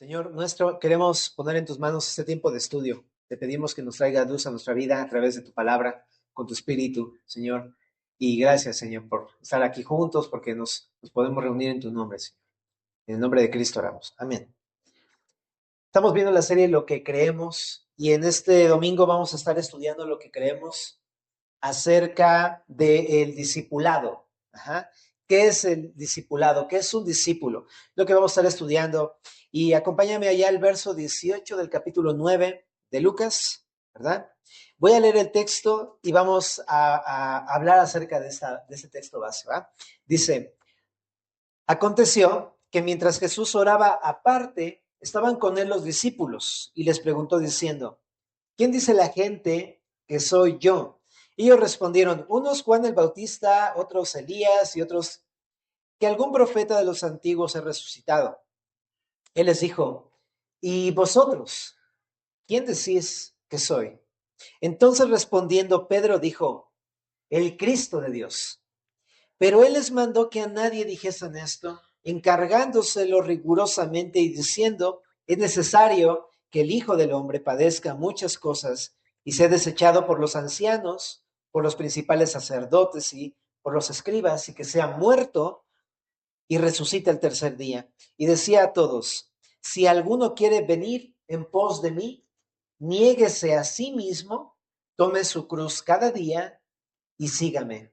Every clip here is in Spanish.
Señor nuestro, queremos poner en tus manos este tiempo de estudio. Te pedimos que nos traiga luz a nuestra vida a través de tu palabra, con tu espíritu, Señor. Y gracias, Señor, por estar aquí juntos, porque nos podemos reunir en tu nombre, Señor. En el nombre de Cristo oramos. Amén. Estamos viendo la serie Lo que creemos y en este domingo vamos a estar estudiando lo que creemos acerca del discipulado. Ajá. ¿Qué es el discipulado? ¿Qué es un discípulo? Lo que vamos a estar estudiando. Y acompáñame allá al verso 18 del capítulo 9 de Lucas, ¿verdad? Voy a leer el texto y vamos a hablar acerca de ese texto base, ¿va? Dice, aconteció que mientras Jesús oraba aparte, estaban con él los discípulos y les preguntó diciendo, ¿quién dice la gente que soy yo? Ellos respondieron, unos Juan el Bautista, otros Elías y otros que algún profeta de los antiguos ha resucitado. Él les dijo, ¿y vosotros? ¿Quién decís que soy? Entonces respondiendo Pedro dijo, el Cristo de Dios. Pero él les mandó que a nadie dijesen esto, encargándoselo rigurosamente y diciendo, es necesario que el Hijo del Hombre padezca muchas cosas y sea desechado por los ancianos, por los principales sacerdotes y por los escribas, y que sea muerto y resucite el tercer día. Y decía a todos, si alguno quiere venir en pos de mí, niéguese a sí mismo, tome su cruz cada día y sígame.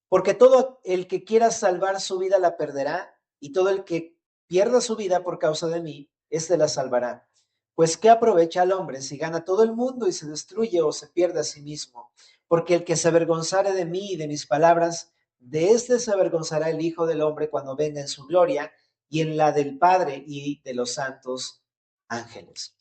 Porque todo el que quiera salvar su vida la perderá, y todo el que pierda su vida por causa de mí, éste la salvará. Pues ¿qué aprovecha al hombre si gana todo el mundo y se destruye o se pierde a sí mismo? Porque el que se avergonzare de mí y de mis palabras, de éste se avergonzará el Hijo del Hombre cuando venga en su gloria y en la del Padre y de los santos ángeles.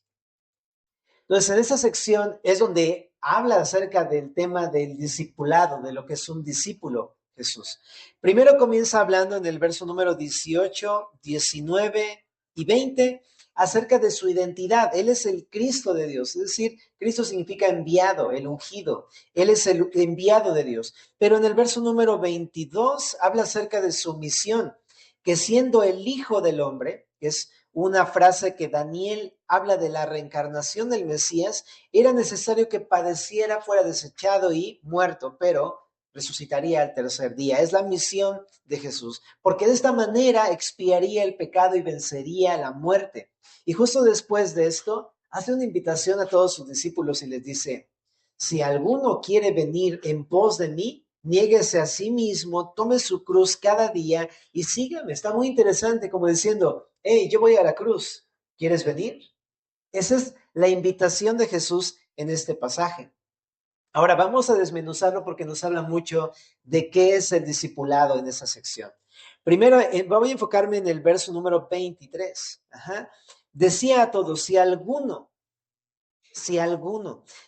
Entonces, en esa sección es donde habla acerca del tema del discipulado, de lo que es un discípulo, Jesús. Primero comienza hablando en el verso número 18, 19 y 20 acerca de su identidad. Él es el Cristo de Dios, es decir, Cristo significa enviado, el ungido. Él es el enviado de Dios. Pero en el verso número 22 habla acerca de su misión, que siendo el Hijo del Hombre, que es una frase que Daniel habla de la reencarnación del Mesías, era necesario que padeciera, fuera desechado y muerto, pero resucitaría al tercer día. Es la misión de Jesús, porque de esta manera expiaría el pecado y vencería la muerte. Y justo después de esto, hace una invitación a todos sus discípulos y les dice, si alguno quiere venir en pos de mí, niéguese a sí mismo, tome su cruz cada día y sígame. Está muy interesante, como diciendo, hey, yo voy a la cruz, ¿quieres venir? Esa es la invitación de Jesús en este pasaje. Ahora vamos a desmenuzarlo porque nos habla mucho de qué es el discipulado en esa sección. Primero, voy a enfocarme en el verso número 23. Ajá. Decía a todos, si alguno.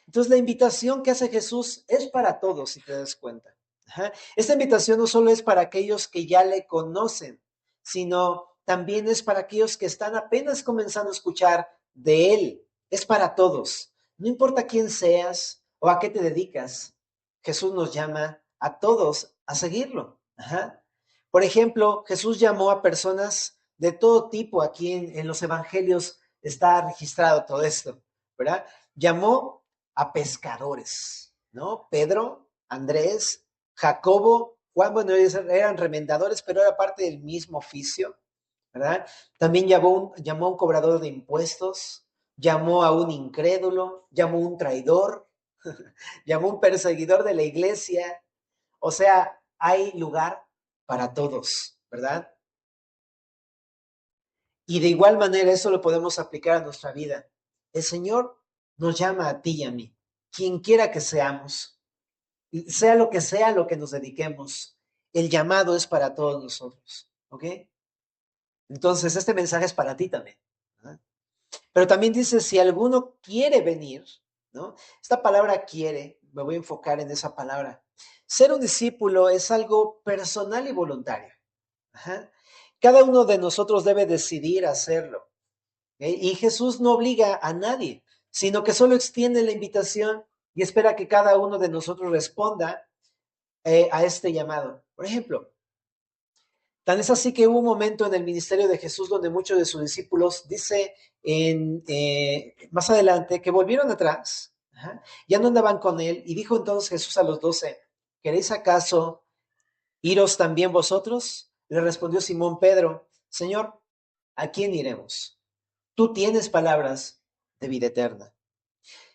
Entonces la invitación que hace Jesús es para todos, si te das cuenta. Ajá. Esta invitación no solo es para aquellos que ya le conocen, sino también es para aquellos que están apenas comenzando a escuchar de él. Es para todos. No importa quién seas o a qué te dedicas, Jesús nos llama a todos a seguirlo. Ajá. Por ejemplo, Jesús llamó a personas de todo tipo. Aquí en los evangelios está registrado todo esto, ¿verdad? Llamó a pescadores, ¿no? Pedro, Andrés, Jacobo, Juan, bueno, ellos eran remendadores, pero era parte del mismo oficio, ¿verdad? También llamó a un cobrador de impuestos, llamó a un incrédulo, llamó a un traidor, llamó a un perseguidor de la iglesia. O sea, hay lugar para todos, ¿verdad? Y de igual manera eso lo podemos aplicar a nuestra vida. El Señor nos llama a ti y a mí, quien quiera que seamos, sea lo que nos dediquemos. El llamado es para todos nosotros, ¿ok? Entonces, este mensaje es para ti también, ¿verdad? Pero también dice, si alguno quiere venir, ¿no? Esta palabra quiere, me voy a enfocar en esa palabra. Ser un discípulo es algo personal y voluntario. Ajá. Cada uno de nosotros debe decidir hacerlo. Y Jesús no obliga a nadie, sino que solo extiende la invitación y espera que cada uno de nosotros responda a este llamado. Por ejemplo, Tan es así que hubo un momento en el ministerio de Jesús donde muchos de sus discípulos, dice más adelante, que volvieron atrás, ajá, ya no andaban con él, y dijo entonces Jesús a los 12, ¿queréis acaso iros también vosotros? Le respondió Simón Pedro, Señor, ¿a quién iremos? Tú tienes palabras de vida eterna.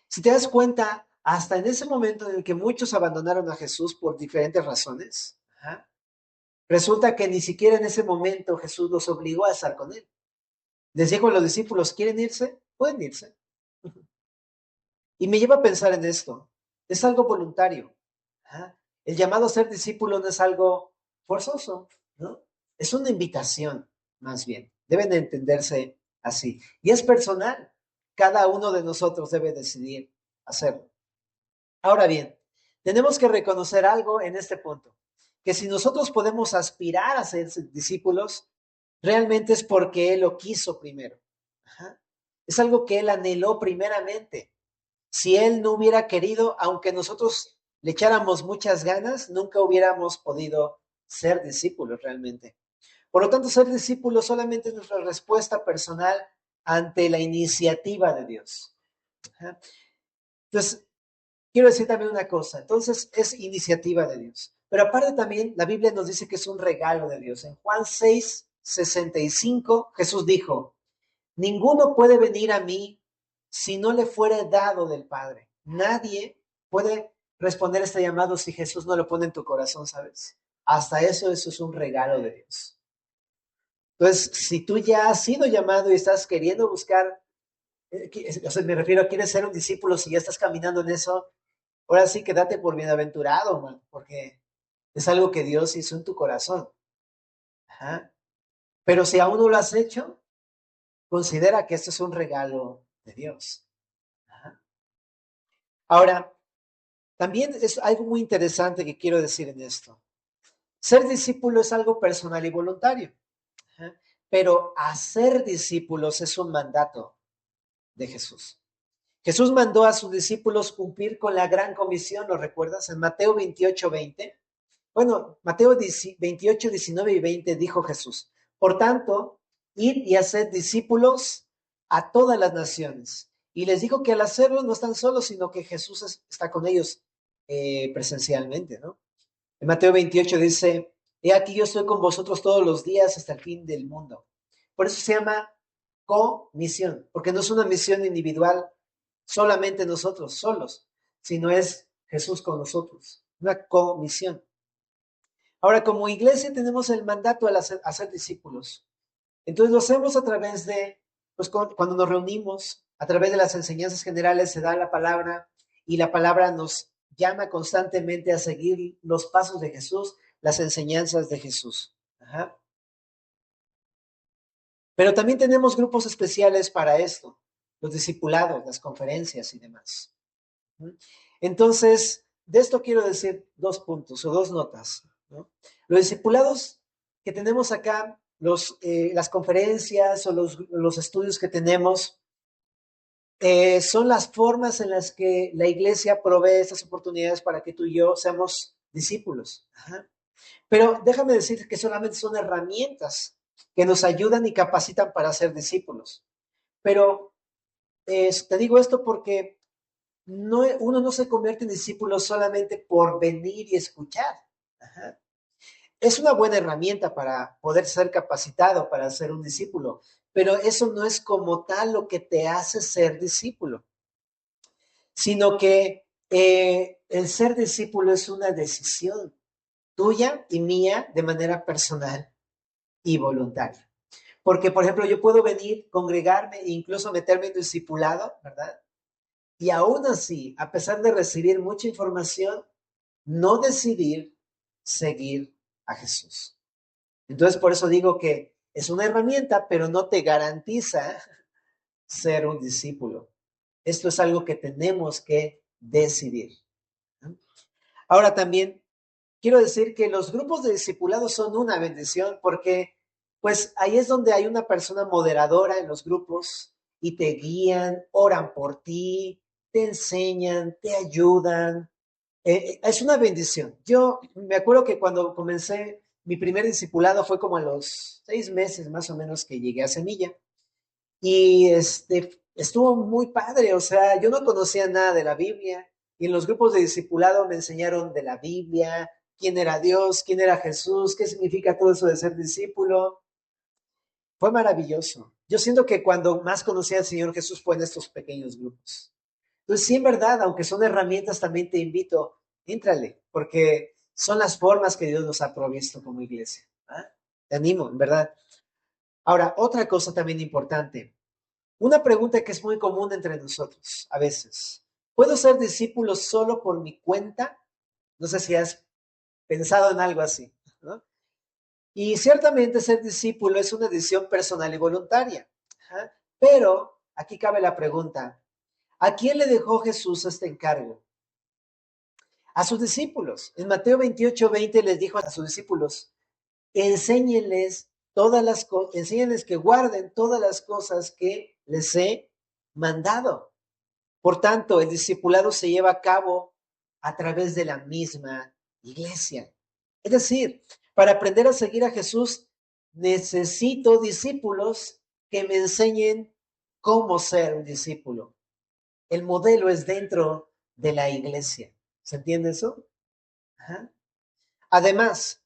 Si te das cuenta, hasta en ese momento en el que muchos abandonaron a Jesús por diferentes razones, ajá, resulta que ni siquiera en ese momento Jesús los obligó a estar con él. Les dijo a los discípulos, ¿quieren irse? Pueden irse. Y me lleva a pensar en esto. Es algo voluntario. ¿Ah? El llamado a ser discípulo no es algo forzoso, ¿no? Es una invitación, más bien. Deben de entenderse así. Y es personal. Cada uno de nosotros debe decidir hacerlo. Ahora bien, tenemos que reconocer algo en este punto, que si nosotros podemos aspirar a ser discípulos, realmente es porque Él lo quiso primero. Ajá. Es algo que Él anheló primeramente. Si Él no hubiera querido, aunque nosotros le echáramos muchas ganas, nunca hubiéramos podido ser discípulos realmente. Por lo tanto, ser discípulos solamente es nuestra respuesta personal ante la iniciativa de Dios. Ajá. Entonces, quiero decir también una cosa, entonces es iniciativa de Dios. Pero aparte también la Biblia nos dice que es un regalo de Dios. En Juan 6:65, Jesús dijo, ninguno puede venir a mí si no le fuere dado del Padre. Nadie puede responder este llamado si Jesús no lo pone en tu corazón, ¿sabes? Hasta eso es un regalo de Dios. Entonces, si tú ya has sido llamado y estás queriendo buscar, o sea, me refiero a quieres ser un discípulo, si ya estás caminando en eso, ahora sí que date por bienaventurado, man, porque es algo que Dios hizo en tu corazón. Ajá. Pero si aún no lo has hecho, considera que esto es un regalo de Dios. Ajá. Ahora, también es algo muy interesante que quiero decir en esto. Ser discípulo es algo personal y voluntario, ajá, pero hacer discípulos es un mandato de Jesús. Jesús mandó a sus discípulos cumplir con la gran comisión, ¿lo recuerdas? En Mateo 28:20. Bueno, Mateo 28, 19 y 20 dijo Jesús, por tanto, id y haced discípulos a todas las naciones. Y les dijo que al hacerlo no están solos, sino que Jesús está con ellos presencialmente, ¿no? En Mateo 28 dice, he aquí yo estoy con vosotros todos los días hasta el fin del mundo. Por eso se llama comisión, porque no es una misión individual solamente nosotros solos, sino es Jesús con nosotros, una comisión. Ahora, como iglesia tenemos el mandato de hacer discípulos. Entonces lo hacemos a través de, pues cuando nos reunimos, a través de las enseñanzas generales se da la palabra y la palabra nos llama constantemente a seguir los pasos de Jesús, las enseñanzas de Jesús. Ajá. Pero también tenemos grupos especiales para esto, los discipulados, las conferencias y demás. Entonces, de esto quiero decir dos puntos o dos notas, ¿no? Los discipulados que tenemos acá, las conferencias o los estudios que tenemos, son las formas en las que la iglesia provee estas oportunidades para que tú y yo seamos discípulos. Ajá. Pero déjame decir que solamente son herramientas que nos ayudan y capacitan para ser discípulos. Pero te digo esto porque no, uno no se convierte en discípulo solamente por venir y escuchar. Ajá. Es una buena herramienta para poder ser capacitado para ser un discípulo, pero eso no es como tal lo que te hace ser discípulo, sino que el ser discípulo es una decisión tuya y mía de manera personal y voluntaria. Porque, por ejemplo, yo puedo venir, congregarme e incluso meterme en discipulado, ¿verdad? Y aún así, a pesar de recibir mucha información, no decidir seguir a Jesús. Entonces, por eso digo que es una herramienta, pero no te garantiza ser un discípulo. Esto es algo que tenemos que decidir. Ahora también quiero decir que los grupos de discipulados son una bendición porque pues ahí es donde hay una persona moderadora en los grupos y te guían, oran por ti, te enseñan, te ayudan. Es una bendición. Yo me acuerdo que cuando comencé Mi primer discipulado fue como a los 6 meses más o menos que llegué a Semilla. Y estuvo muy padre, o sea, yo no conocía nada de la Biblia y en los grupos de discipulado me enseñaron de la Biblia, quién era Dios, quién era Jesús, qué significa todo eso de ser discípulo. Fue maravilloso. Yo siento que cuando más conocí al Señor Jesús fue en estos pequeños grupos. Entonces, sí, en verdad, aunque son herramientas, también te invito, éntrale, porque son las formas que Dios nos ha provisto como iglesia. ¿Ah? Te animo, en verdad. Ahora, otra cosa también importante. Una pregunta que es muy común entre nosotros a veces. ¿Puedo ser discípulo solo por mi cuenta? No sé si has pensado en algo así, ¿no? Y ciertamente ser discípulo es una decisión personal y voluntaria. Ajá. Pero aquí cabe la pregunta, ¿a quién le dejó Jesús este encargo? A sus discípulos. En Mateo 28:20 les dijo a sus discípulos, enséñenles todas las cosas, enséñenles que guarden todas las cosas que les he mandado. Por tanto, el discipulado se lleva a cabo a través de la misma iglesia. Es decir, para aprender a seguir a Jesús, necesito discípulos que me enseñen cómo ser un discípulo. El modelo es dentro de la iglesia. ¿Se entiende eso? Ajá. Además,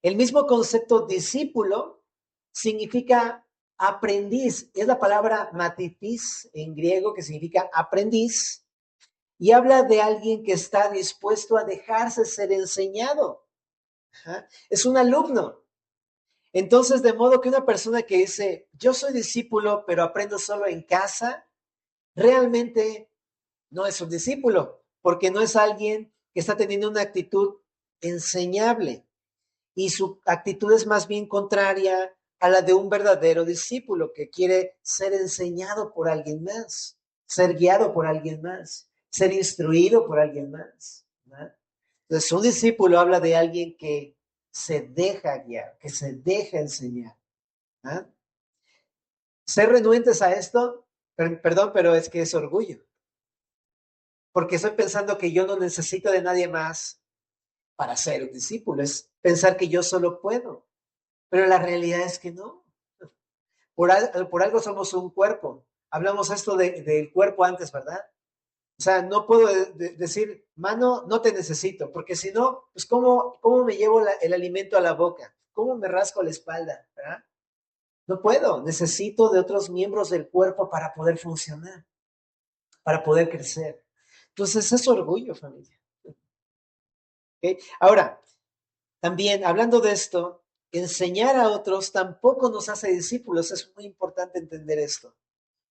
el mismo concepto discípulo significa aprendiz. Es la palabra matitis en griego que significa aprendiz y habla de alguien que está dispuesto a dejarse ser enseñado. Ajá. Es un alumno. Entonces, de modo que una persona que dice, yo soy discípulo, pero aprendo solo en casa, realmente no es un discípulo, porque no es alguien que está teniendo una actitud enseñable y su actitud es más bien contraria a la de un verdadero discípulo que quiere ser enseñado por alguien más, ser guiado por alguien más, ser instruido por alguien más, ¿no? Entonces, un discípulo habla de alguien que se deja guiar, que se deja enseñar, ¿no? Ser renuentes a esto, perdón, pero es que es orgullo, porque estoy pensando que yo no necesito de nadie más para ser un discípulo, es pensar que yo solo puedo, pero la realidad es que no. Por algo somos un cuerpo. Hablamos esto del cuerpo antes, ¿verdad? O sea, no puedo decir, mano, no te necesito, porque si no, pues ¿cómo me llevo el alimento a la boca? ¿Cómo me rasco la espalda? ¿Verdad? No puedo, necesito de otros miembros del cuerpo para poder funcionar, para poder crecer. Entonces, es orgullo, familia. ¿Okay? Ahora, también hablando de esto, enseñar a otros tampoco nos hace discípulos. Es muy importante entender esto.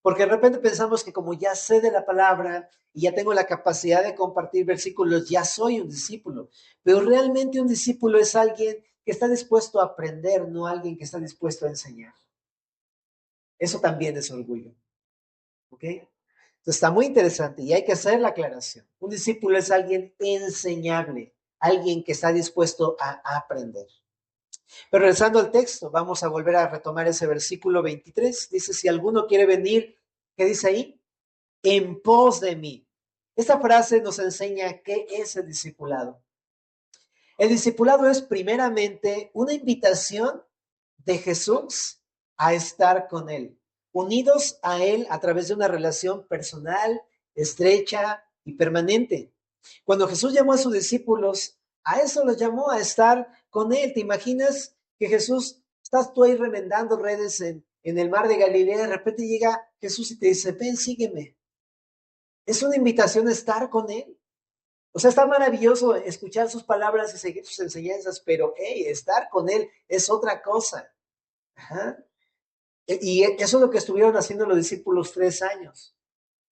Porque de repente pensamos que como ya sé de la palabra y ya tengo la capacidad de compartir versículos, ya soy un discípulo. Pero realmente un discípulo es alguien que está dispuesto a aprender, no alguien que está dispuesto a enseñar. Eso también es orgullo. ¿Ok? Entonces está muy interesante y hay que hacer la aclaración. Un discípulo es alguien enseñable, alguien que está dispuesto a aprender. Pero regresando al texto, vamos a volver a retomar ese versículo 23. Dice, si alguno quiere venir, ¿qué dice ahí? En pos de mí. Esta frase nos enseña qué es el discipulado. El discipulado es primeramente una invitación de Jesús a estar con Él, unidos a Él a través de una relación personal, estrecha y permanente. Cuando Jesús llamó a sus discípulos, a eso los llamó a estar con Él. ¿Te imaginas que Jesús, estás tú ahí remendando redes en el mar de Galilea, de repente llega Jesús y te dice, ven, sígueme? Es una invitación a estar con Él. O sea, está maravilloso escuchar sus palabras y seguir sus enseñanzas, pero hey, estar con Él es otra cosa. Ajá. Y eso es lo que estuvieron haciendo los discípulos 3 años.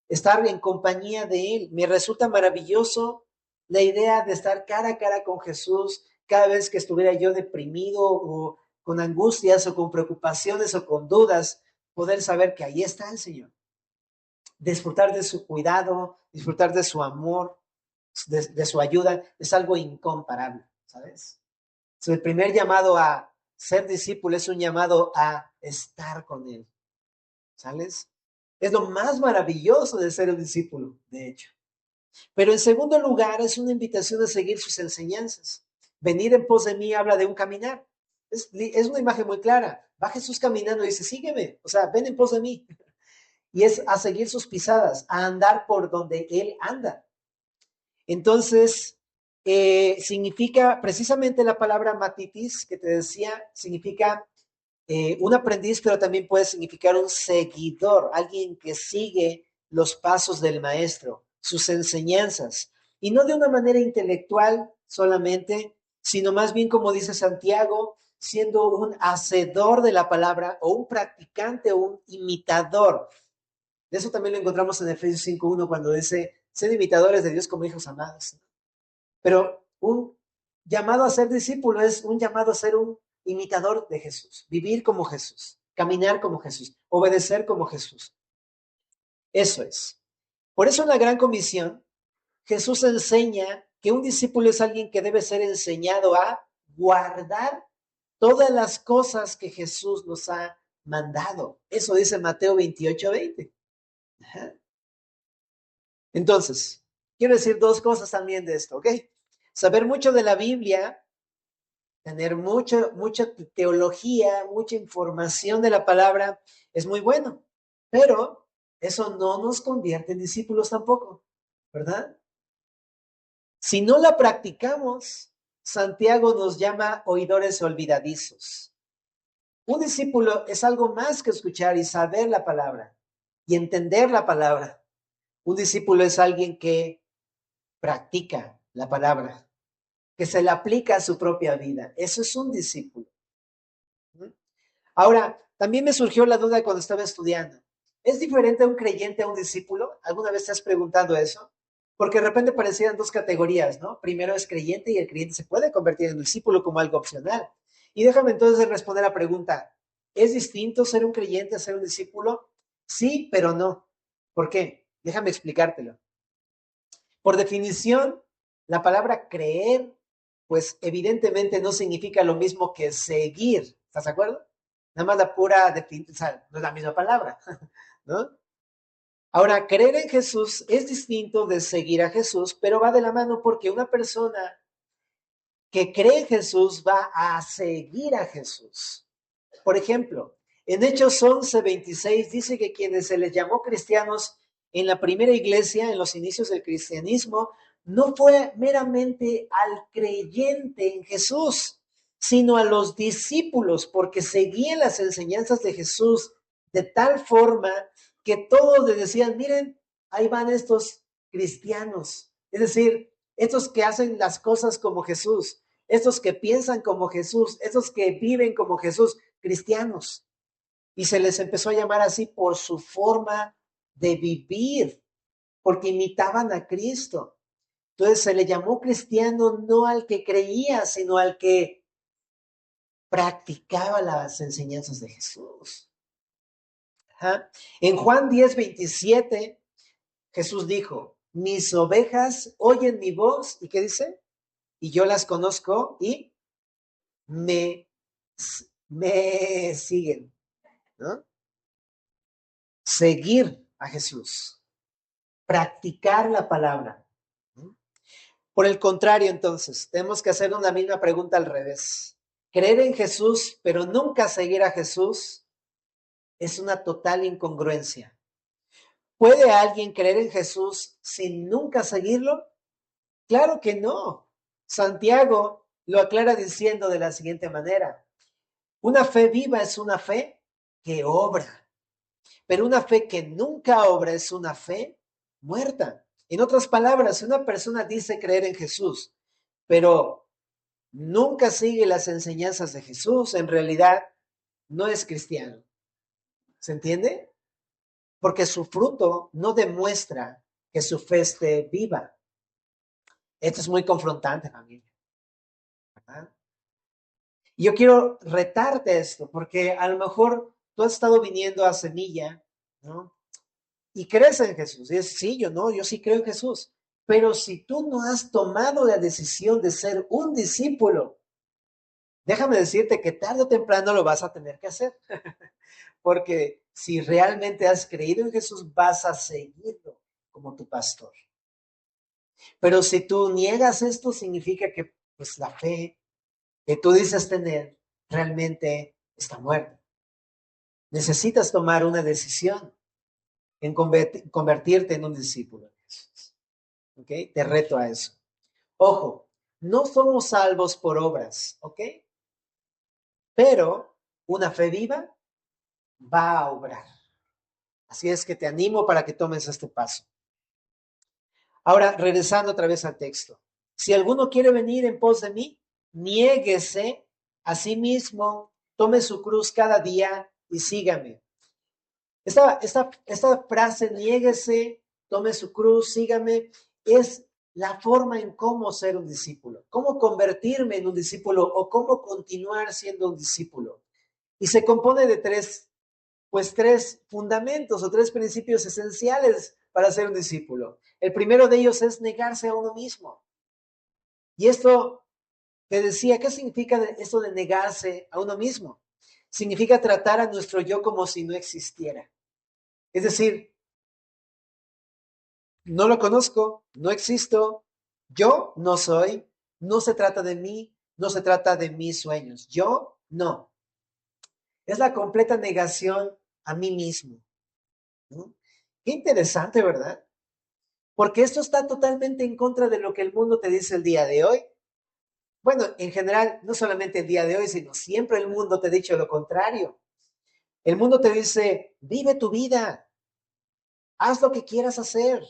Estar en compañía de Él. Me resulta maravilloso la idea de estar cara a cara con Jesús cada vez que estuviera yo deprimido o con angustias o con preocupaciones o con dudas, poder saber que ahí está el Señor. Disfrutar de su cuidado, disfrutar de su amor, de su ayuda, es algo incomparable, ¿sabes? So, el primer llamado a ser discípulo es un llamado a estar con Él, ¿sabes? Es lo más maravilloso de ser un discípulo, de hecho. Pero en segundo lugar, es una invitación a seguir sus enseñanzas. venir en pos de mí habla de un caminar. Es una imagen muy clara. Va Jesús caminando y dice, sígueme, o sea, ven en pos de mí. Y es a seguir sus pisadas, a andar por donde Él anda. Entonces, significa precisamente la palabra matitis, que te decía, significa un aprendiz, pero también puede significar un seguidor, alguien que sigue los pasos del maestro, sus enseñanzas, y no de una manera intelectual solamente, sino más bien, como dice Santiago, siendo un hacedor de la palabra o un practicante o un imitador. De eso también lo encontramos en Efesios 5:1 cuando dice, sed imitadores de Dios como hijos amados. Pero un llamado a ser discípulo es un llamado a ser un imitador de Jesús, vivir como Jesús, caminar como Jesús, obedecer como Jesús. Eso es. Por eso en la Gran Comisión, Jesús enseña que un discípulo es alguien que debe ser enseñado a guardar todas las cosas que Jesús nos ha mandado. Eso dice Mateo 28:20. Entonces, quiero decir dos cosas también de esto, ¿ok? Saber mucho de la Biblia, tener mucha teología, mucha información de la palabra es muy bueno, pero eso no nos convierte en discípulos tampoco, ¿verdad? Si no la practicamos, Santiago nos llama oidores olvidadizos. Un discípulo es algo más que escuchar y saber la palabra y entender la palabra. Un discípulo es alguien que practica la palabra, que se la aplica a su propia vida. Eso es un discípulo. Ahora, también me surgió la duda cuando estaba estudiando. ¿Es diferente un creyente a un discípulo? ¿Alguna vez te has preguntado eso? Porque de repente parecían dos categorías, ¿no? Primero es creyente y el creyente se puede convertir en discípulo como algo opcional. Y déjame entonces responder la pregunta. ¿Es distinto ser un creyente a ser un discípulo? Sí, pero no. ¿Por qué? Déjame explicártelo. Por definición, la palabra creer, pues evidentemente no significa lo mismo que seguir. ¿Estás de acuerdo? Nada más la pura definición, o sea, no es la misma palabra, ¿no? Ahora, creer en Jesús es distinto de seguir a Jesús, pero va de la mano porque una persona que cree en Jesús va a seguir a Jesús. Por ejemplo, en Hechos 11:26 dice que quienes se les llamó cristianos en la primera iglesia, en los inicios del cristianismo, no fue meramente al creyente en Jesús, sino a los discípulos, porque seguían las enseñanzas de Jesús de tal forma que todos le decían, miren, ahí van estos cristianos, es decir, estos que hacen las cosas como Jesús, estos que piensan como Jesús, estos que viven como Jesús, cristianos. Y se les empezó a llamar así por su forma de vivir, porque imitaban a Cristo. Entonces se le llamó cristiano no al que creía, sino al que practicaba las enseñanzas de Jesús. Ajá. En Juan 10:27, Jesús dijo, mis ovejas oyen mi voz, ¿y qué dice? Y yo las conozco y me, me siguen, ¿no? Seguir a Jesús, practicar la palabra. Por el contrario, entonces, tenemos que hacer una misma pregunta al revés. Creer en Jesús, pero nunca seguir a Jesús, es una total incongruencia. ¿Puede alguien creer en Jesús sin nunca seguirlo? Claro que no. Santiago lo aclara diciendo de la siguiente manera. Una fe viva es una fe que obra, pero una fe que nunca obra es una fe muerta. En otras palabras, si una persona dice creer en Jesús, pero nunca sigue las enseñanzas de Jesús, en realidad no es cristiano. ¿Se entiende? Porque su fruto no demuestra que su fe esté viva. Esto es muy confrontante, familia, ¿verdad? Y yo quiero retarte esto, porque a lo mejor tú has estado viniendo a Semilla, ¿no? Y crees en Jesús. Y es, sí, yo no, yo sí creo en Jesús. Pero si tú no has tomado la decisión de ser un discípulo, déjame decirte que tarde o temprano lo vas a tener que hacer. Porque si realmente has creído en Jesús, vas a seguirlo como tu pastor. Pero si tú niegas esto, significa que pues la fe que tú dices tener realmente está muerta. Necesitas tomar una decisión en convertirte en un discípulo de Jesús. ¿Ok? Te reto a eso. Ojo, no somos salvos por obras, ¿ok? Pero una fe viva va a obrar. Así es que te animo para que tomes este paso. Ahora, regresando otra vez al texto. Si alguno quiere venir en pos de mí, niéguese a sí mismo, tome su cruz cada día y sígame. Esta frase, niéguese, tome su cruz, sígame, es la forma en cómo ser un discípulo, cómo convertirme en un discípulo o cómo continuar siendo un discípulo. Y se compone de tres fundamentos o tres principios esenciales para ser un discípulo. El primero de ellos es negarse a uno mismo. Y esto te decía, ¿qué significa esto de negarse a uno mismo? Significa tratar a nuestro yo como si no existiera. Es decir, no lo conozco, no existo, yo no soy, no se trata de mí, no se trata de mis sueños, yo no. Es la completa negación a mí mismo, ¿no? Qué interesante, ¿verdad? Porque esto está totalmente en contra de lo que el mundo te dice el día de hoy. Bueno, en general, no solamente el día de hoy, sino siempre el mundo te ha dicho lo contrario. El mundo te dice, vive tu vida, haz lo que quieras hacer,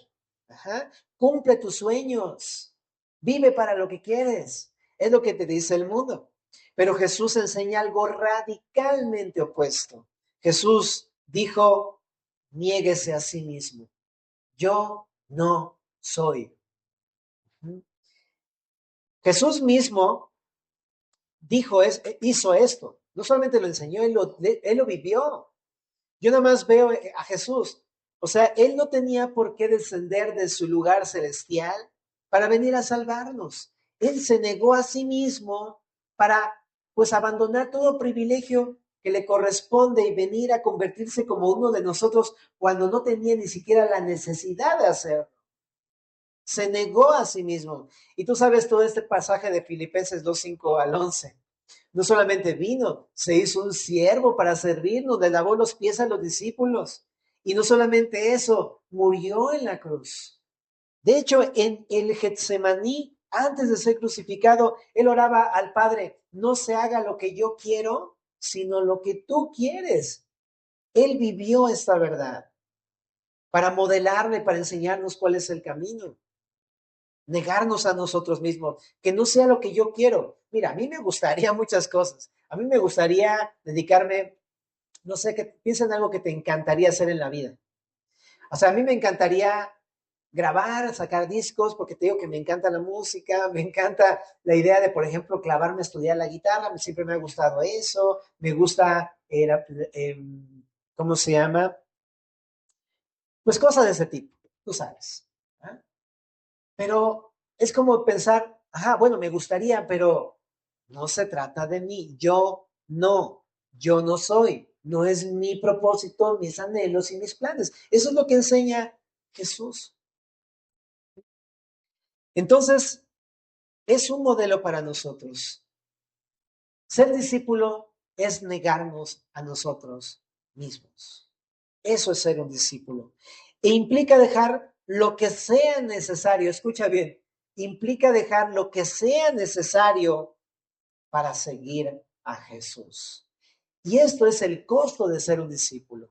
ajá, cumple tus sueños, vive para lo que quieres. Es lo que te dice el mundo. Pero Jesús enseña algo radicalmente opuesto. Jesús dijo, niéguese a sí mismo. Yo no soy. Jesús mismo hizo esto. No solamente lo enseñó, él lo vivió. Yo nada más veo a Jesús. O sea, él no tenía por qué descender de su lugar celestial para venir a salvarnos. Él se negó a sí mismo para, pues, abandonar todo privilegio que le corresponde y venir a convertirse como uno de nosotros cuando no tenía ni siquiera la necesidad de hacerlo. Se negó a sí mismo. Y tú sabes todo este pasaje de Filipenses 2:5 al 11. No solamente vino, se hizo un siervo para servirnos, le lavó los pies a los discípulos. Y no solamente eso, murió en la cruz. De hecho, en el Getsemaní, antes de ser crucificado, él oraba al Padre, no se haga lo que yo quiero, sino lo que tú quieres. Él vivió esta verdad para modelarle, para enseñarnos cuál es el camino. Negarnos a nosotros mismos, que no sea lo que yo quiero. Mira, a mí me gustaría muchas cosas. A mí me gustaría dedicarme, no sé, que piensa en algo que te encantaría hacer en la vida. O sea, a mí me encantaría grabar, sacar discos, porque te digo que me encanta la música, me encanta la idea de, por ejemplo, clavarme a estudiar la guitarra, siempre me ha gustado eso, me gusta, ¿cómo se llama? Pues cosas de ese tipo, tú sabes. ¿Ah? Pero es como pensar, ajá, bueno, me gustaría, pero no se trata de mí. Yo no soy. No es mi propósito, mis anhelos y mis planes. Eso es lo que enseña Jesús. Entonces, es un modelo para nosotros. Ser discípulo es negarnos a nosotros mismos. Eso es ser un discípulo. E implica dejar lo que sea necesario, escucha bien, implica dejar lo que sea necesario para seguir a Jesús. Y esto es el costo de ser un discípulo.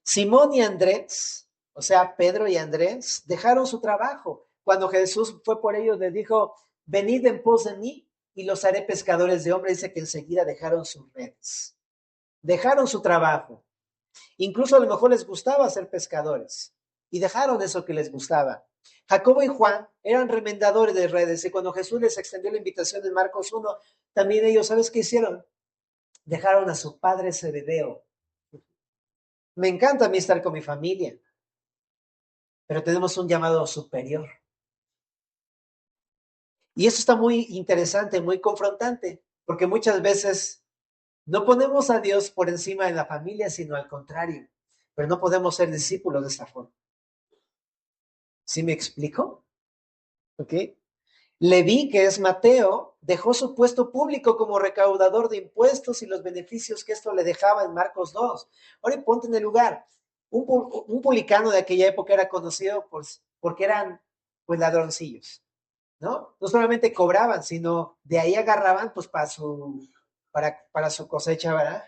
Simón y Andrés, o sea, Pedro y Andrés, dejaron su trabajo. Cuando Jesús fue por ellos, les dijo, venid en pos de mí y los haré pescadores de hombres. Dice que enseguida dejaron sus redes. Dejaron su trabajo. Incluso a lo mejor les gustaba ser pescadores y dejaron eso que les gustaba. Jacobo y Juan eran remendadores de redes y cuando Jesús les extendió la invitación en Marcos 1, también ellos, ¿sabes qué hicieron? Dejaron a su padre Zebedeo. Me encanta a mí estar con mi familia, pero tenemos un llamado superior. Y eso está muy interesante, muy confrontante, porque muchas veces no ponemos a Dios por encima de la familia, sino al contrario. Pero no podemos ser discípulos de esta forma. ¿Sí me explico? ¿Ok? Leví, que es Mateo, dejó su puesto público como recaudador de impuestos y los beneficios que esto le dejaba en Marcos 2. Ahora ponte en el lugar. Un publicano de aquella época era conocido porque eran pues ladroncillos, ¿no? No solamente cobraban, sino de ahí agarraban pues para su cosecha, ¿verdad?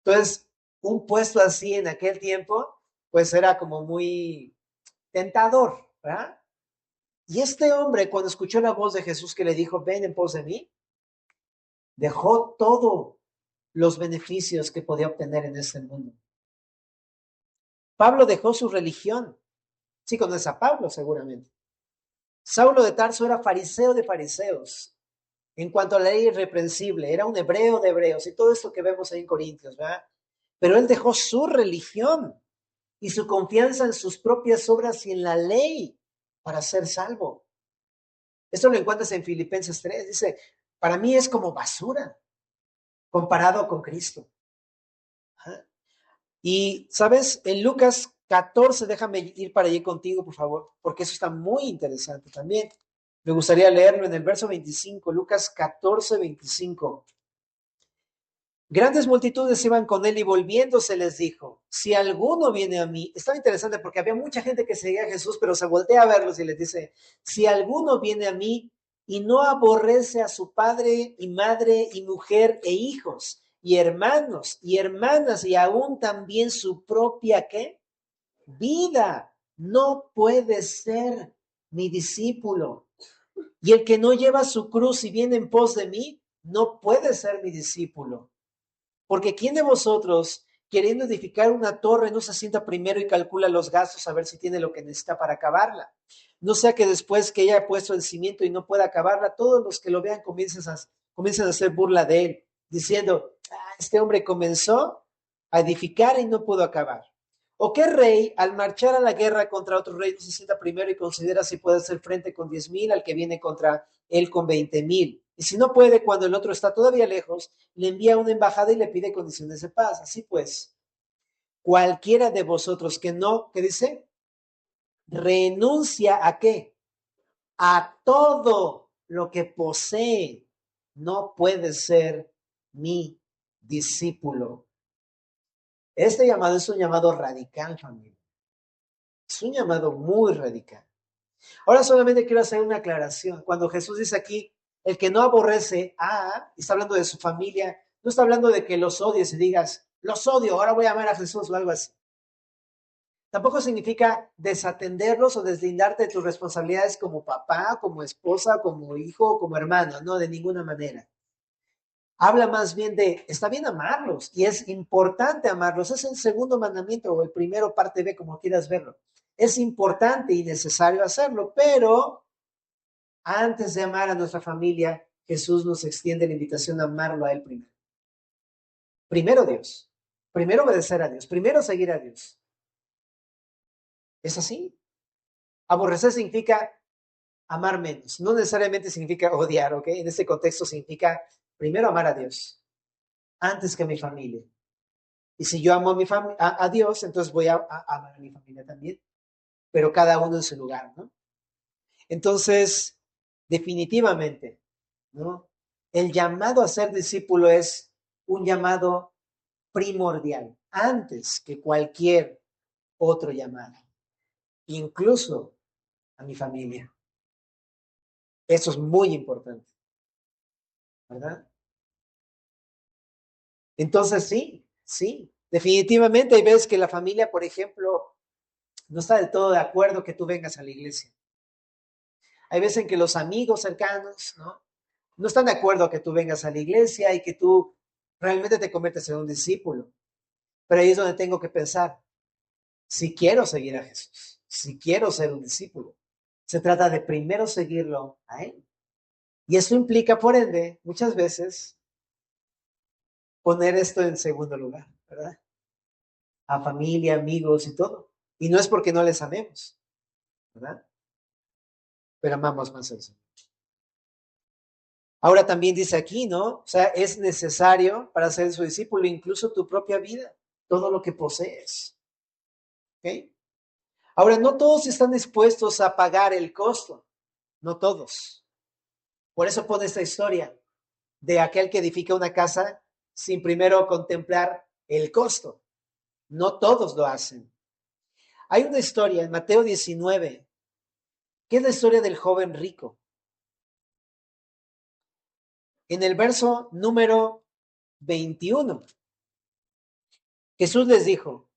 Entonces, un puesto así en aquel tiempo, pues era como muy tentador, ¿verdad? Y este hombre, cuando escuchó la voz de Jesús que le dijo, ven en pos de mí, dejó todos los beneficios que podía obtener en este mundo. Pablo dejó su religión. Sí, conoces a Pablo seguramente. Saulo de Tarso era fariseo de fariseos. En cuanto a la ley irreprensible, era un hebreo de hebreos y todo esto que vemos ahí en Corintios, ¿verdad? Pero él dejó su religión y su confianza en sus propias obras y en la ley para ser salvo. Esto lo encuentras en Filipenses 3. Dice, para mí es como basura comparado con Cristo. Ajá. Y, ¿sabes? En Lucas 14, déjame ir para allí contigo, por favor, porque eso está muy interesante también. Me gustaría leerlo en el verso 25, Lucas 14, 25. Grandes multitudes iban con él y volviéndose les dijo, si alguno viene a mí, estaba interesante porque había mucha gente que seguía a Jesús, pero se voltea a verlos y les dice, si alguno viene a mí y no aborrece a su padre y madre y mujer e hijos y hermanos y hermanas y aún también su propia, ¿qué? Vida, no puede ser mi discípulo. Y el que no lleva su cruz y viene en pos de mí, no puede ser mi discípulo. Porque ¿quién de vosotros, queriendo edificar una torre, no se sienta primero y calcula los gastos a ver si tiene lo que necesita para acabarla? No sea que después que ella haya puesto el cimiento y no pueda acabarla, todos los que lo vean comiencen a hacer burla de él, diciendo, este hombre comenzó a edificar y no pudo acabar. ¿O qué rey, al marchar a la guerra contra otro rey, no se sienta primero y considera si puede hacer frente con 10,000 al que viene contra él con 20,000? Y si no puede, cuando el otro está todavía lejos, le envía una embajada y le pide condiciones de paz. Así pues, cualquiera de vosotros que no, ¿qué dice? Renuncia a qué? A todo lo que posee, no puede ser mi discípulo. Este llamado es un llamado radical, familia. Es un llamado muy radical. Ahora solamente quiero hacer una aclaración. Cuando Jesús dice aquí, el que no aborrece está hablando de su familia, no está hablando de que los odies y digas, los odio, ahora voy a amar a Jesús o algo así. Tampoco significa desatenderlos o deslindarte de tus responsabilidades como papá, como esposa, como hijo, como hermano, no, de ninguna manera. Habla más bien de, está bien amarlos y es importante amarlos. Es el segundo mandamiento o el primero parte B, como quieras verlo. Es importante y necesario hacerlo, pero antes de amar a nuestra familia, Jesús nos extiende la invitación a amarlo a Él primero. Primero Dios, primero obedecer a Dios, primero seguir a Dios. Es así. Aborrecer significa amar menos, no necesariamente significa odiar, ¿ok? En este contexto significa primero amar a Dios, antes que a mi familia. Y si yo amo a Dios, entonces voy a amar a mi familia también, pero cada uno en su lugar, ¿no? Entonces, definitivamente, ¿no? El llamado a ser discípulo es un llamado primordial, antes que cualquier otro llamado, incluso a mi familia. Eso es muy importante, ¿verdad? Entonces, sí, sí, definitivamente hay veces que la familia, por ejemplo, no está del todo de acuerdo que tú vengas a la iglesia. Hay veces en que los amigos cercanos, ¿no? No están de acuerdo que tú vengas a la iglesia y que tú realmente te conviertas en un discípulo. Pero ahí es donde tengo que pensar, si quiero seguir a Jesús, si quiero ser un discípulo, se trata de primero seguirlo a Él. Y eso implica, por ende, muchas veces poner esto en segundo lugar, ¿verdad? A familia, amigos y todo. Y no es porque no les amemos, ¿verdad? Pero amamos más a Señor. Ahora también dice aquí, ¿no? O sea, es necesario para ser su discípulo incluso tu propia vida, todo lo que posees. ¿Ok? Ahora, no todos están dispuestos a pagar el costo, no todos. Por eso pone esta historia de aquel que edifica una casa sin primero contemplar el costo. No todos lo hacen. Hay una historia en Mateo 19, que es la historia del joven rico. En el verso número 21, Jesús les dijo,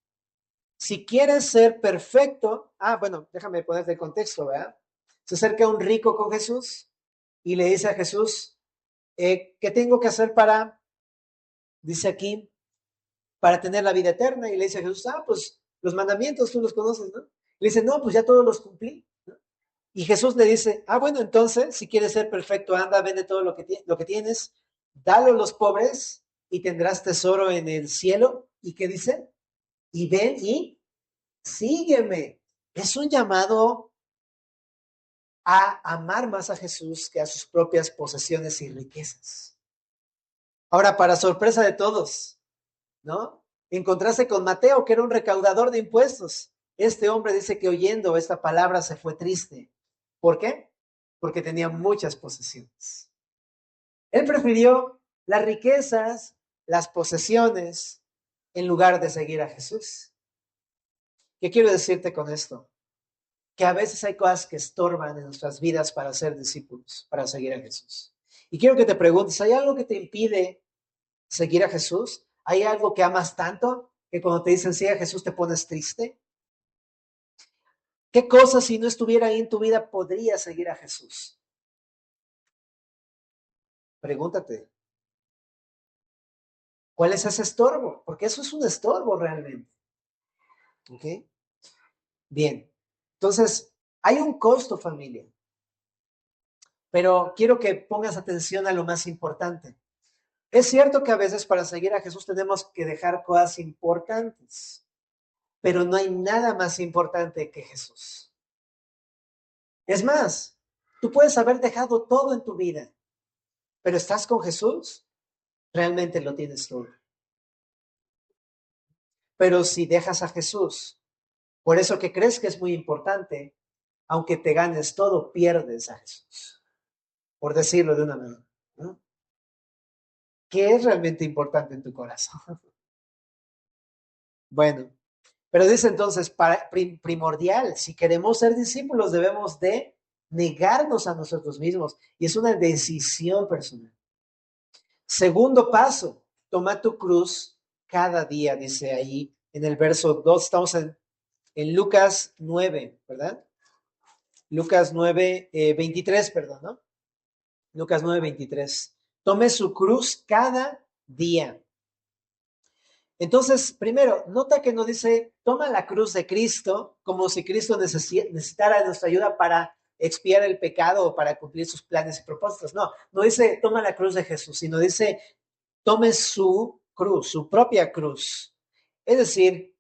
si quieres ser perfecto, bueno, déjame ponerte el contexto, ¿verdad? Se acerca un rico con Jesús y le dice a Jesús, ¿qué tengo que hacer dice aquí, para tener la vida eterna? Y le dice a Jesús, pues los mandamientos tú los conoces, ¿no? Le dice, no, pues ya todos los cumplí, ¿no? Y Jesús le dice, bueno, entonces, si quieres ser perfecto, anda, vende todo lo que tienes, dalo a los pobres y tendrás tesoro en el cielo. ¿Y qué dice? Y ven y sígueme. Es un llamado a amar más a Jesús que a sus propias posesiones y riquezas. Ahora, para sorpresa de todos, ¿no? Encontrarse con Mateo, que era un recaudador de impuestos. Este hombre dice que oyendo esta palabra se fue triste. ¿Por qué? Porque tenía muchas posesiones. Él prefirió las riquezas, las posesiones, en lugar de seguir a Jesús. ¿Qué quiero decirte con esto? Que a veces hay cosas que estorban en nuestras vidas para ser discípulos, para seguir a Jesús. Y quiero que te preguntes, ¿hay algo que te impide seguir a Jesús? ¿Hay algo que amas tanto que cuando te dicen sigue a Jesús te pones triste? ¿Qué cosa si no estuviera ahí en tu vida podría seguir a Jesús? Pregúntate, ¿cuál es ese estorbo? Porque eso es un estorbo realmente. ¿Ok? Bien. Entonces, hay un costo, familia, pero quiero que pongas atención a lo más importante. Es cierto que a veces para seguir a Jesús tenemos que dejar cosas importantes, pero no hay nada más importante que Jesús. Es más, tú puedes haber dejado todo en tu vida, pero estás con Jesús, realmente lo tienes todo. Pero si dejas a Jesús, por eso que crees que es muy importante, aunque te ganes todo, pierdes a Jesús, por decirlo de una manera, ¿no? ¿Qué es realmente importante en tu corazón? Bueno, pero dice entonces, primordial, si queremos ser discípulos, debemos de negarnos a nosotros mismos, y es una decisión personal. Segundo paso, toma tu cruz cada día, dice ahí en el verso 2, estamos en Lucas 9, ¿verdad? Lucas 9, 23, perdón, ¿no? Lucas 9, 23. Tome su cruz cada día. Entonces, primero, nota que no dice, toma la cruz de Cristo, como si Cristo necesitara nuestra ayuda para expiar el pecado o para cumplir sus planes y propósitos. No, no dice, toma la cruz de Jesús, sino dice, tome su cruz, su propia cruz. Es decir,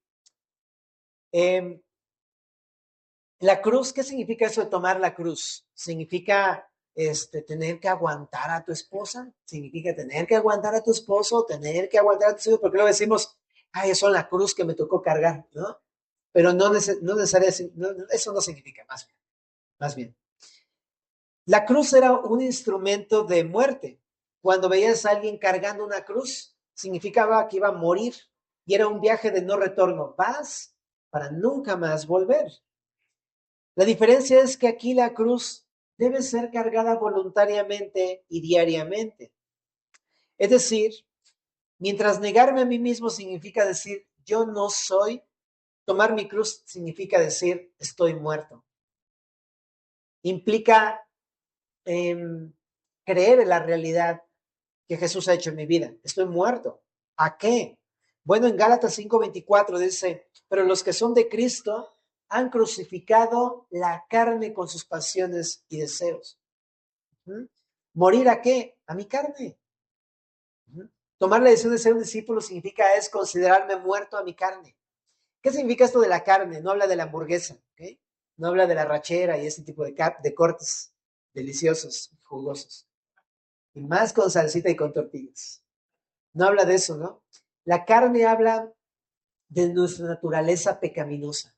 la cruz, ¿qué significa eso de tomar la cruz? ¿Significa tener que aguantar a tu esposa? ¿Significa tener que aguantar a tu esposo? ¿Tener que aguantar a tus hijos? Porque luego decimos, eso es la cruz que me tocó cargar, ¿no? Pero no necesariamente, eso no significa, más bien. La cruz era un instrumento de muerte. Cuando veías a alguien cargando una cruz, significaba que iba a morir y era un viaje de no retorno. Vas para nunca más volver. La diferencia es que aquí la cruz debe ser cargada voluntariamente y diariamente. Es decir, mientras negarme a mí mismo significa decir yo no soy, tomar mi cruz significa decir estoy muerto. Implica creer en la realidad que Jesús ha hecho en mi vida. Estoy muerto. ¿A qué? Bueno, en Gálatas 5:24 dice, pero los que son de Cristo han crucificado la carne con sus pasiones y deseos. ¿Morir a qué? A mi carne. Tomar la decisión de ser un discípulo significa es considerarme muerto a mi carne. ¿Qué significa esto de la carne? No habla de la hamburguesa, ¿ok? No habla de la rachera y ese tipo de cortes deliciosos, jugosos. Y más con salsita y con tortillas. No habla de eso, ¿no? La carne habla de nuestra naturaleza pecaminosa.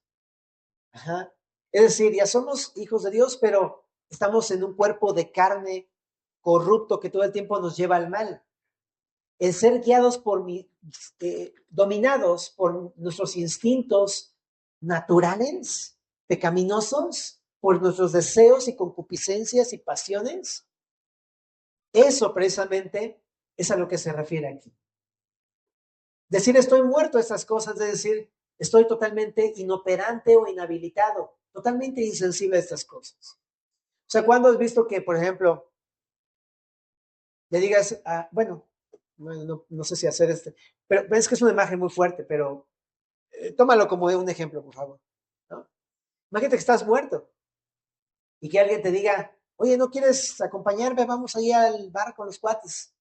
Ajá. Es decir, ya somos hijos de Dios, pero estamos en un cuerpo de carne corrupto que todo el tiempo nos lleva al mal. El ser guiados dominados por nuestros instintos naturales, pecaminosos, por nuestros deseos y concupiscencias y pasiones. Eso precisamente es a lo que se refiere aquí. Decir estoy muerto a estas cosas, es decir, estoy totalmente inoperante o inhabilitado, totalmente insensible a estas cosas. O sea, ¿cuándo has visto que, por ejemplo, le digas, bueno, no sé si hacer pero es que es una imagen muy fuerte, pero tómalo como un ejemplo, por favor, ¿no? Imagínate que estás muerto y que alguien te diga, oye, ¿no quieres acompañarme? Vamos ahí al bar con los cuates.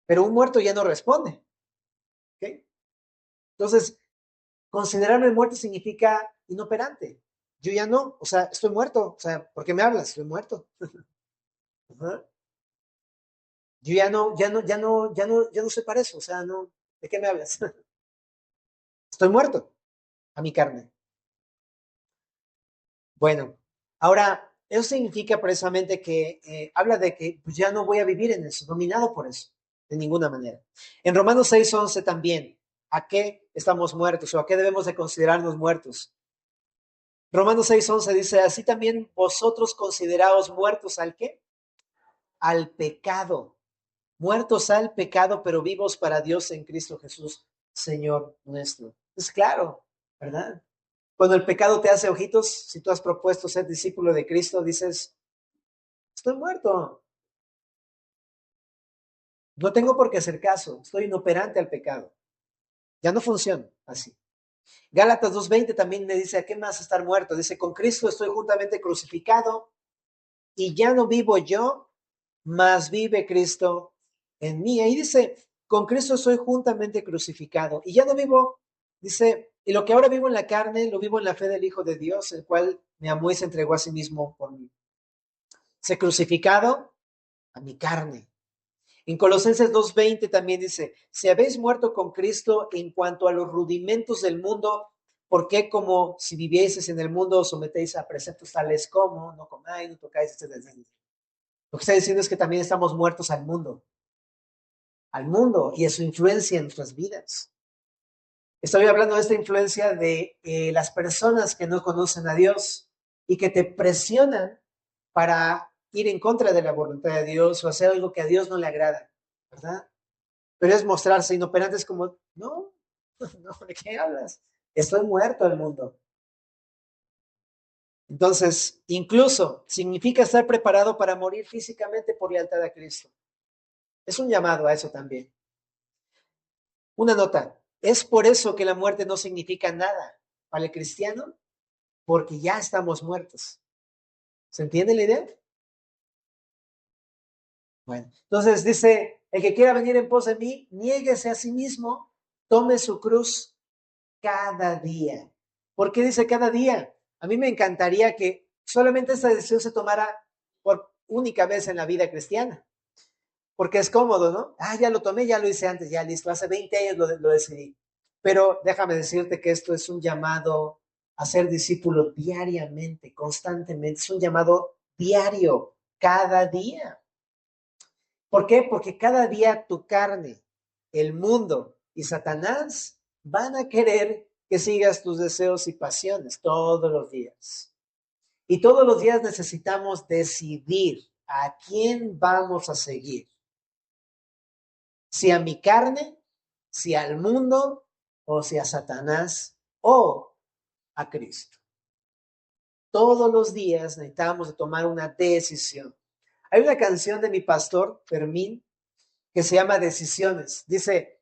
Pero un muerto ya no responde, ¿ok? Entonces, considerarme muerto significa inoperante. Yo ya no, o sea, estoy muerto. O sea, ¿por qué me hablas? Estoy muerto. Uh-huh. Yo ya no sé para eso. O sea, no, ¿de qué me hablas? Estoy muerto a mi carne. Bueno, ahora, eso significa precisamente que habla de que pues, ya no voy a vivir en eso, dominado por eso, de ninguna manera. En Romanos 6:11 también, ¿a qué estamos muertos o a qué debemos de considerarnos muertos? Romanos 6:11 dice, así también vosotros consideraos muertos ¿al qué? Al pecado. Muertos al pecado, pero vivos para Dios en Cristo Jesús, Señor nuestro. Es claro, ¿verdad? Cuando el pecado te hace ojitos, si tú has propuesto ser discípulo de Cristo, dices, estoy muerto. No tengo por qué hacer caso. Estoy inoperante al pecado. Ya no funciona así. Gálatas 2:20 también me dice, ¿a qué más estar muerto? Dice, con Cristo estoy juntamente crucificado y ya no vivo yo, mas vive Cristo en mí. Ahí dice, con Cristo soy juntamente crucificado y ya no vivo, dice, y lo que ahora vivo en la carne, lo vivo en la fe del Hijo de Dios, el cual me amó y se entregó a sí mismo por mí. Se crucificado a mi carne. En Colosenses 2:20 también dice, si habéis muerto con Cristo en cuanto a los rudimentos del mundo, ¿por qué como si vivieseis en el mundo os sometéis a preceptos tales como no comáis, no tocáis, etcétera? Lo que está diciendo es que también estamos muertos al mundo y a su influencia en nuestras vidas. Estoy hablando de esta influencia de las personas que no conocen a Dios y que te presionan para ir en contra de la voluntad de Dios o hacer algo que a Dios no le agrada, ¿verdad? Pero es mostrarse inoperantes como, no, no, ¿de qué hablas? Estoy muerto al mundo. Entonces, incluso significa estar preparado para morir físicamente por lealtad a Cristo. Es un llamado a eso también. Una nota, es por eso que la muerte no significa nada para el cristiano, porque ya estamos muertos. ¿Se entiende la idea? Bueno, entonces dice, el que quiera venir en pos de mí, niéguese a sí mismo, tome su cruz cada día. ¿Por qué dice cada día? A mí me encantaría que solamente esta decisión se tomara por única vez en la vida cristiana, porque es cómodo, ¿no? Ya lo tomé, ya lo hice antes, ya listo, hace 20 años lo decidí. Pero déjame decirte que esto es un llamado a ser discípulo diariamente, constantemente, es un llamado diario, cada día. ¿Por qué? Porque cada día tu carne, el mundo y Satanás van a querer que sigas tus deseos y pasiones todos los días. Y todos los días necesitamos decidir a quién vamos a seguir. Si a mi carne, si al mundo, o si a Satanás, o a Cristo. Todos los días necesitamos de tomar una decisión. Hay una canción de mi pastor, Fermín, que se llama Decisiones. Dice,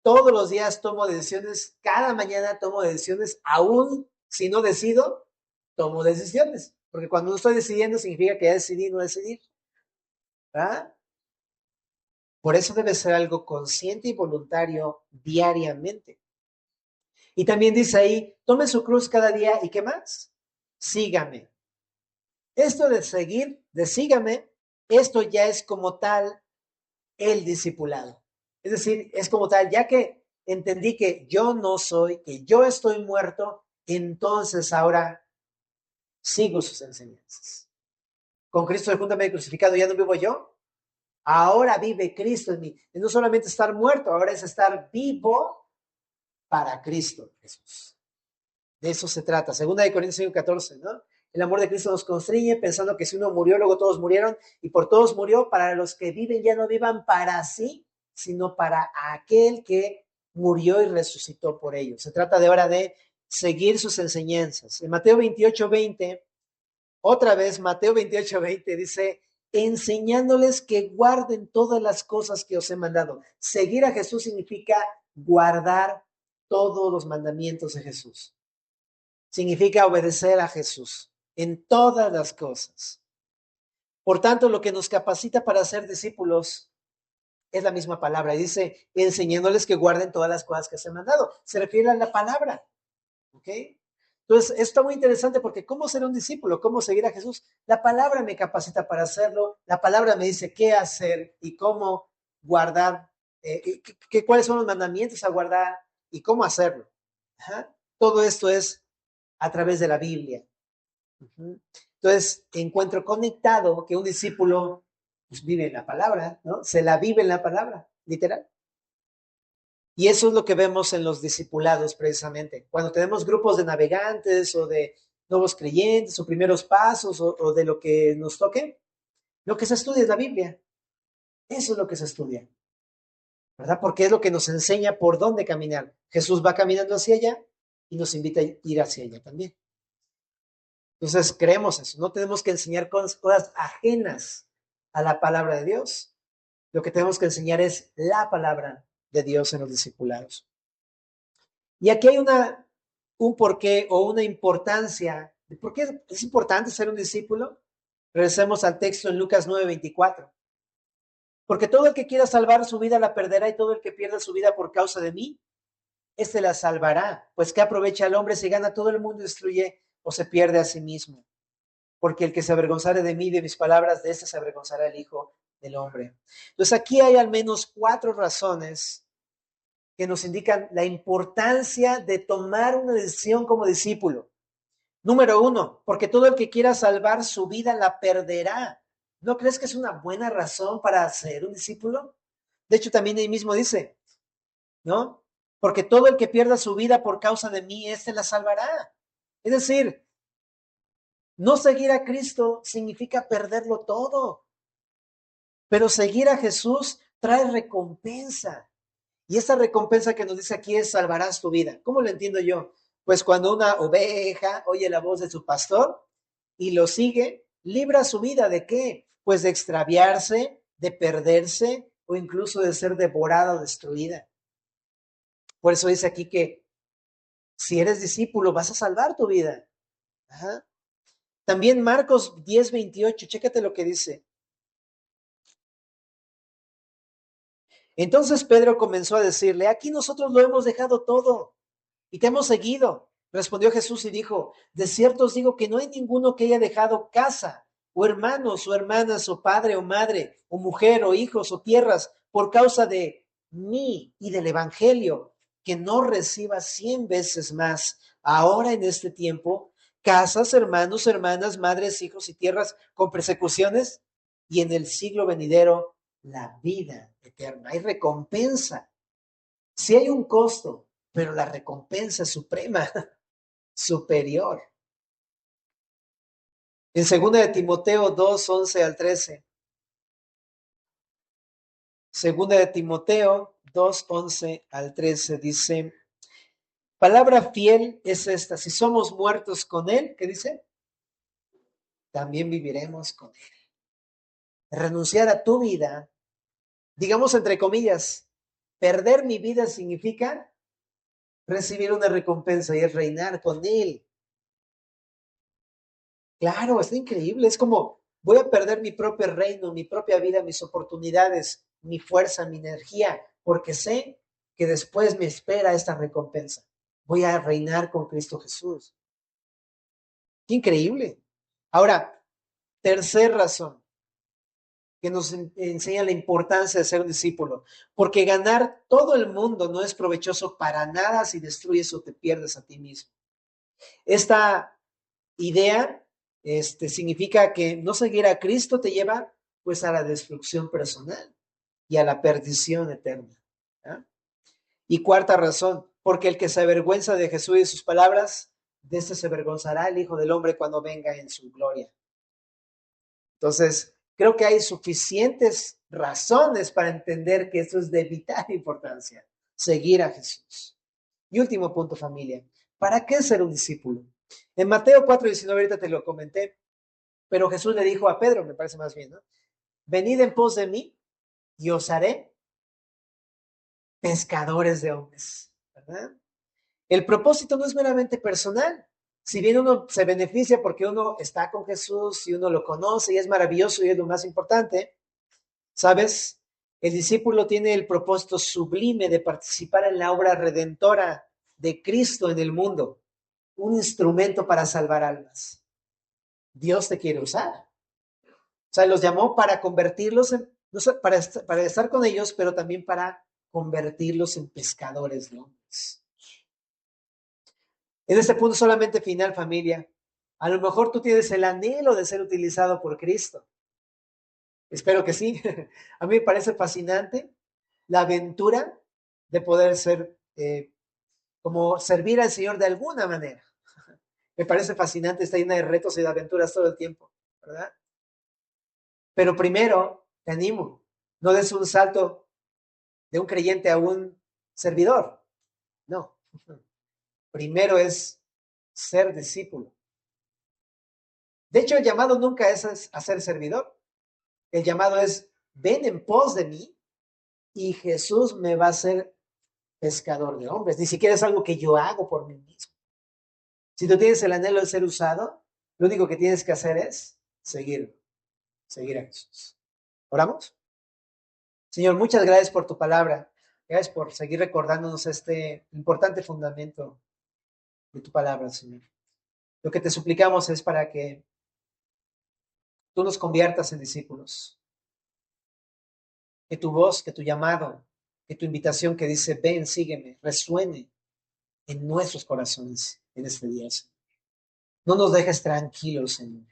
todos los días tomo decisiones, cada mañana tomo decisiones, aún si no decido, tomo decisiones. Porque cuando no estoy decidiendo significa que ya decidí no decidir. ¿Verdad? Por eso debe ser algo consciente y voluntario diariamente. Y también dice ahí, tome su cruz cada día y ¿qué más? Sígame. Esto de seguir, de sígame, esto ya es como tal el discipulado. Es decir, es como tal, ya que entendí que yo no soy, que yo estoy muerto, entonces ahora sigo sus enseñanzas. con Cristo juntamente crucificado, ya no vivo yo, ahora vive Cristo en mí. Y no solamente estar muerto, ahora es estar vivo para Cristo Jesús. De eso se trata. Segunda de Corintios 5:14, ¿no? El amor de Cristo nos constriñe pensando que si uno murió, luego todos murieron, y por todos murió, para los que viven ya no vivan para sí, sino para aquel que murió y resucitó por ellos. Se trata de ahora de seguir sus enseñanzas. En Mateo 28:20, otra vez Mateo 28:20 dice, enseñándoles que guarden todas las cosas que os he mandado. Seguir a Jesús significa guardar todos los mandamientos de Jesús. Significa obedecer a Jesús en todas las cosas. Por tanto, lo que nos capacita para ser discípulos es la misma palabra. Y dice, enseñándoles que guarden todas las cosas que se han mandado. Se refiere a la palabra. ¿Ok? Entonces, esto está muy interesante porque ¿cómo ser un discípulo? ¿Cómo seguir a Jesús? La palabra me capacita para hacerlo. La palabra me dice qué hacer y cómo guardar, cuáles son los mandamientos a guardar y cómo hacerlo. Ajá. Todo esto es a través de la Biblia. Entonces, encuentro conectado que un discípulo pues, vive en la palabra, ¿no? Se la vive en la palabra, literal. Y eso es lo que vemos en los discipulados precisamente. Cuando tenemos grupos de navegantes o de nuevos creyentes o primeros pasos o de lo que nos toque, lo que se estudia es la Biblia. Eso es lo que se estudia, ¿verdad? Porque es lo que nos enseña por dónde caminar. Jesús va caminando hacia allá y nos invita a ir hacia allá también. Entonces creemos eso. No tenemos que enseñar cosas ajenas a la palabra de Dios. Lo que tenemos que enseñar es la palabra de Dios en los discipulados. Y aquí hay un porqué o una importancia. ¿Por qué es importante ser un discípulo? Regresemos al texto en Lucas 9:24. Porque todo el que quiera salvar su vida la perderá y todo el que pierda su vida por causa de mí, éste la salvará. Pues ¿qué aprovecha el hombre si gana todo el mundo y destruye o se pierde a sí mismo? Porque el que se avergonzare de mí y de mis palabras, de este se avergonzará el Hijo del Hombre. Entonces aquí hay al menos 4 razones que nos indican la importancia de tomar una decisión como discípulo. Número 1, porque todo el que quiera salvar su vida la perderá. ¿No crees que es una buena razón para ser un discípulo? De hecho, también ahí mismo dice, ¿no? Porque todo el que pierda su vida por causa de mí, éste la salvará. Es decir, no seguir a Cristo significa perderlo todo, pero seguir a Jesús trae recompensa. Y esa recompensa que nos dice aquí es salvarás tu vida. ¿Cómo lo entiendo yo? Pues cuando una oveja oye la voz de su pastor y lo sigue, libra su vida ¿de qué? Pues de extraviarse, de perderse o incluso de ser devorada o destruida. Por eso dice aquí que si eres discípulo vas a salvar tu vida. Ajá. También Marcos 10:28, chécate lo que dice. Entonces Pedro comenzó a decirle, aquí nosotros lo hemos dejado todo y te hemos seguido. Respondió Jesús y dijo, de cierto os digo que no hay ninguno que haya dejado casa, o hermanos, o hermanas, o padre, o madre, o mujer, o hijos, o tierras, por causa de mí y del Evangelio, que no reciba 100 veces más ahora en este tiempo, casas, hermanos, hermanas, madres, hijos y tierras con persecuciones, y en el siglo venidero la vida eterna. Hay recompensa. Sí hay un costo, pero la recompensa es suprema, superior. En 2 de Timoteo 2:11-13. 2 de Timoteo 2:11-13 dice, palabra fiel es esta, si somos muertos con él, ¿qué dice? También viviremos con él. Renunciar a tu vida, digamos entre comillas, perder mi vida significa recibir una recompensa y es reinar con él. Claro, está increíble. Es como voy a perder mi propio reino, mi propia vida, mis oportunidades, mi fuerza, mi energía, porque sé que después me espera esta recompensa. Voy a reinar con Cristo Jesús. Qué increíble. Ahora, tercer razón que nos enseña la importancia de ser un discípulo, porque ganar todo el mundo no es provechoso para nada si destruyes o te pierdes a ti mismo. Esta idea significa que no seguir a Cristo te lleva pues a la destrucción personal y a la perdición eterna. ¿Ya? Y cuarta razón, porque el que se avergüenza de Jesús y sus palabras, de este se avergonzará el Hijo del Hombre cuando venga en su gloria. Entonces, creo que hay suficientes razones para entender que esto es de vital importancia, seguir a Jesús. Y último punto, familia, ¿para qué ser un discípulo? En Mateo 4:19, ahorita te lo comenté, pero Jesús le dijo a Pedro, me parece más bien, ¿no? Venid en pos de mí y os haré pescadores de hombres, ¿verdad? El propósito no es meramente personal. Si bien uno se beneficia porque uno está con Jesús y uno lo conoce y es maravilloso y es lo más importante, ¿sabes? El discípulo tiene el propósito sublime de participar en la obra redentora de Cristo en el mundo, un instrumento para salvar almas. Dios te quiere usar. O sea, los llamó para convertirlos en, no sé, para estar con ellos, pero también para convertirlos en pescadores de hombres. En este punto solamente final, familia. A lo mejor tú tienes el anhelo de ser utilizado por Cristo. Espero que sí. A mí me parece fascinante la aventura de poder ser, como servir al Señor de alguna manera. Me parece fascinante, está llena de retos y de aventuras todo el tiempo, ¿verdad? Pero primero, te animo, no des un salto de un creyente a un servidor. No. Primero es ser discípulo. De hecho, el llamado nunca es a ser servidor. El llamado es, ven en pos de mí y Jesús me va a hacer pescador de hombres. Ni siquiera es algo que yo hago por mí mismo. Si tú tienes el anhelo de ser usado, lo único que tienes que hacer es seguir a Jesús. ¿Oramos? Señor, muchas gracias por tu palabra. Gracias por seguir recordándonos este importante fundamento de tu palabra, Señor. Lo que te suplicamos es para que tú nos conviertas en discípulos. Que tu voz, que tu llamado, que tu invitación que dice, ven, sígueme, resuene en nuestros corazones en este día, Señor. No nos dejes tranquilos, Señor,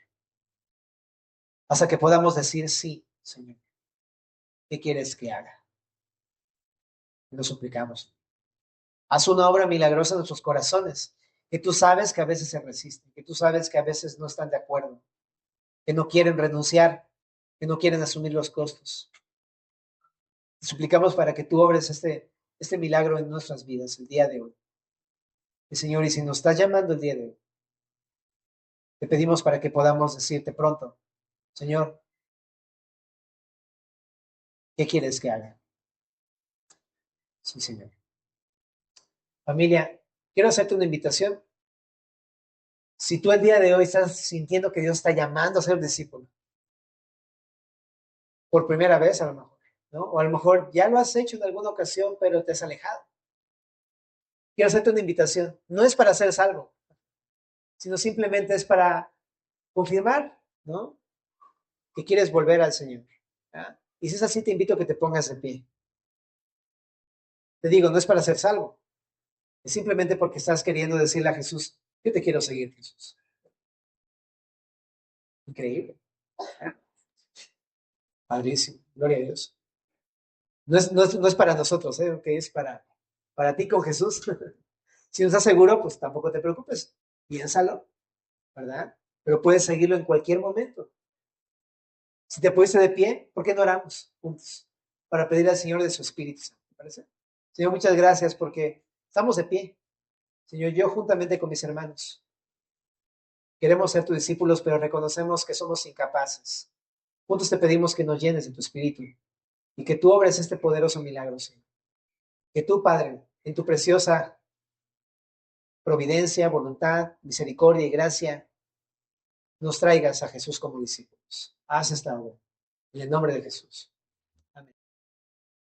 hasta que podamos decir, sí, Señor, ¿qué quieres que haga? Lo suplicamos. Haz una obra milagrosa en nuestros corazones, que tú sabes que a veces se resisten, que tú sabes que a veces no están de acuerdo, que no quieren renunciar, que no quieren asumir los costos. Te suplicamos para que tú obres este milagro en nuestras vidas el día de hoy. Y Señor, y si nos estás llamando el día de hoy, te pedimos para que podamos decirte pronto, Señor, ¿qué quieres que haga? Sí, Señor. Familia, quiero hacerte una invitación. Si tú el día de hoy estás sintiendo que Dios está llamando a ser discípulo, por primera vez a lo mejor, ¿no? O a lo mejor ya lo has hecho en alguna ocasión, pero te has alejado. Quiero hacerte una invitación. No es para ser salvo, sino simplemente es para confirmar, ¿no? Que quieres volver al Señor. ¿Ah? Y si es así, te invito a que te pongas en pie. Te digo, no es para ser salvo, es simplemente porque estás queriendo decirle a Jesús, yo te quiero seguir, Jesús. Increíble. ¿Ah? Padrísimo. Gloria a Dios. No es para nosotros, ¿eh? Okay, es para ti con Jesús. Si no estás seguro, pues tampoco te preocupes. Piénsalo, ¿verdad? Pero puedes seguirlo en cualquier momento. Si te pusiste de pie, ¿por qué no oramos juntos? Para pedir al Señor de su Espíritu Santo, ¿te parece? Señor, muchas gracias porque estamos de pie. Señor, yo juntamente con mis hermanos queremos ser tus discípulos, pero reconocemos que somos incapaces. Juntos te pedimos que nos llenes de tu Espíritu y que tú obres este poderoso milagro, Señor. Que tú, Padre, en tu preciosa providencia, voluntad, misericordia y gracia, nos traigas a Jesús como discípulos. Haz esta obra. En el nombre de Jesús.